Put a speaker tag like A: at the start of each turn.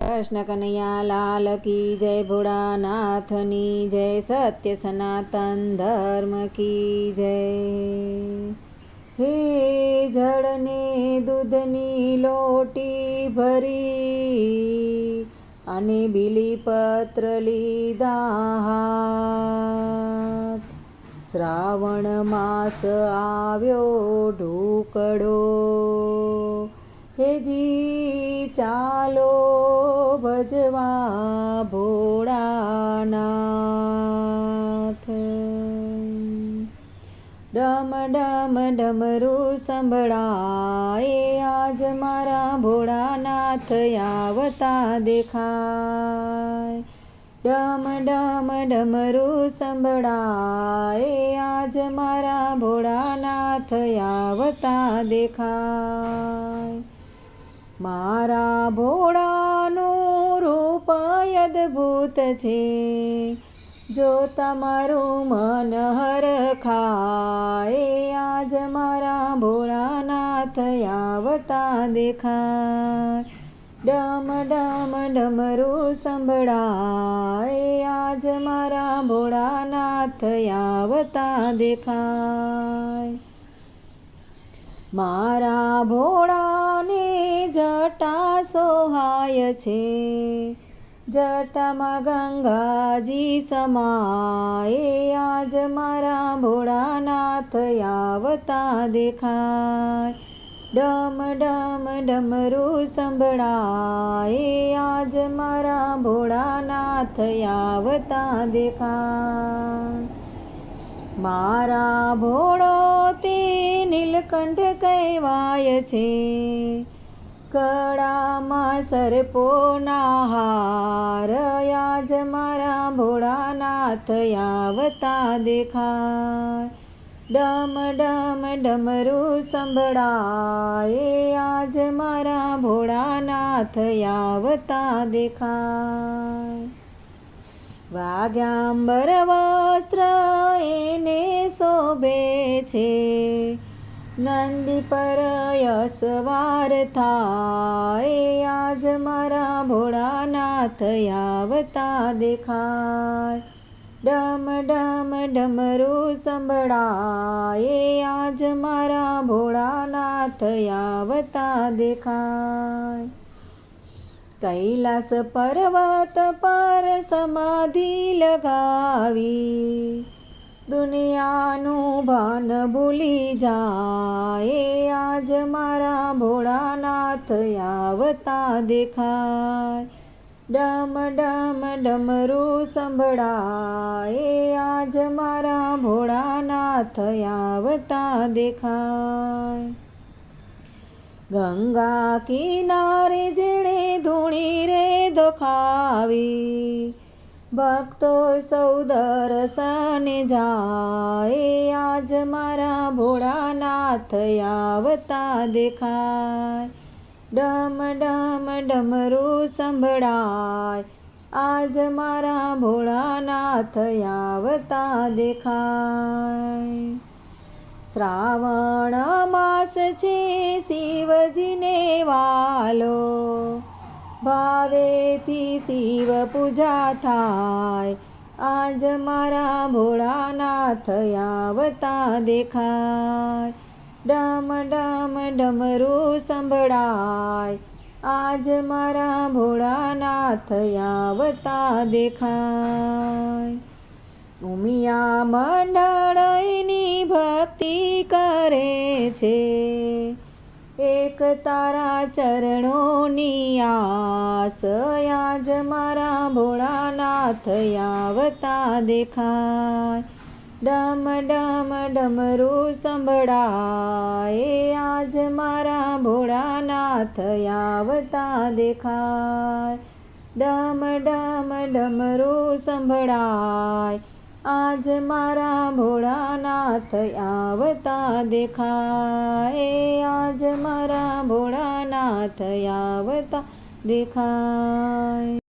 A: कृष्ण कन्हैया लाल की जय, भोળાનાથની जय, सत्य सनातन धर्म की जय। हे जड़ने दूधनी लोटी भरी અને બીલીપત્ર લીધા હાથ, શ્રાવણ માસ આવ્યો ઢોકળો, હેજી ચાલો ભજવા ભોળાનાથ। ડમ ડમ ડમરું સંભળાય, આજ મારા ભોળાનાથ આવતા દેખાય। ડમ ડમ ડમરું સંભળાય, આજ મારા ભોળાનાથ આવતા દેખાય। મારા ભોળાનું રૂપ અદ્ભુત છે, જો તમારું મન હરખાય, આજ મારા ભોળાનાથ આવતા દેખાય। ડમ ડમ ડમરું સંભળાય, આજ મારા ભોળાનાથ આવતા દેખાય। મારા ભોળાને જટા સોહાય છે, જટામાં ગંગાજી સમાય, આજ મારા ભોળાનાથ આવતા દેખાય। ડમ ડમ ડમરું સંભળાય, આજ મારા ભોળાનાથ આવતા દેખાય। મારા ભોળો તે નીલકંઠ કહેવાય છે, ગળામાં સર્પોના હાર, આજ મારા ભોળાનાથ આવતા દેખાય। ડમ ડમ ડમરું સંભળાય, આજ મારા ભોળાનાથ આવતા દેખાય। વાગ્યાંબર વસ્ત્ર એને શોભે છે, નંદી પર યશવાર થાય, આજ મારા ભોળાનાથ આવતા દેખાય। ડમ ડમ ડમરું સંભળાય, આજ મારા ભોળાનાથ આવતા દેખાય। કૈલાસ પર્વત પર સમાધિ લગાવી, દુનિયાનું ભાન ભૂલી જાય, આજ મારા ભોળાનાથ આવતા દેખાય। ડમ ડમ ડમરું સંભળાય, આજ મારા ભોળાનાથ આવતા દેખાય। ગંગા કિનારે જેણે ધૂણી રે દોખાવી, ભક્તો સૌ દર્શને જાય, આજ મારા ભોળાનાથ આવતા દેખાય। ડમ ડમ ડમરું સંભળાય, આજ મારા ભોળાનાથ આવતા દેખાય। શ્રાવણ માસ છે શિવજીને વાલો, ભાવેથી શિવ પૂજા થાય, આજ મારા ભોળાનાથ આવતા દેખાય। ડમ ડમ ડમરું સંભળાય, આજ મારા ભોળાનાથ આવતા દેખાય। ઉમિયા મંડળ એની ભક્તિ કરે છે, એક તારા ચરણોની આસ, આજ મારા ભોળાનાથ આવતા દેખાય। ડમ ડમ ડમરું સંભળાય, આજ મારા ભોળાનાથ આવતા દેખાય। ડમ ડમ ડમરું સંભળાય, આજ મારા ભોળાનાથ આવતા દેખાય, આજ મારા ભોળાનાથ આવતા દેખાય।